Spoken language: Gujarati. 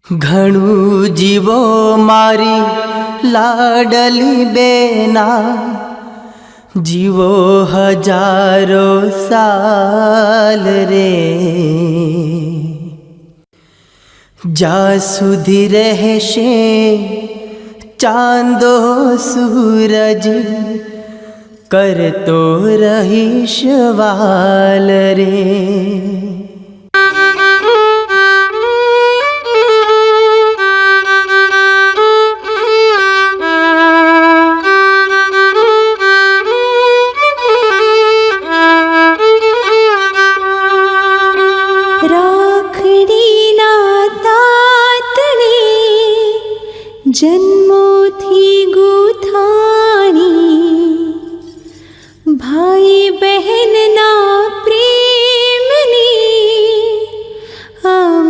ઘણું જીવો મારી લાડલી બેના, જીવો હજારો સાલ રે, જ્યાં સુધી રહેશે ચાંદો સૂરજ, કરતો રહીશ વાલ રે. રાખડીના તાતણે જન્મ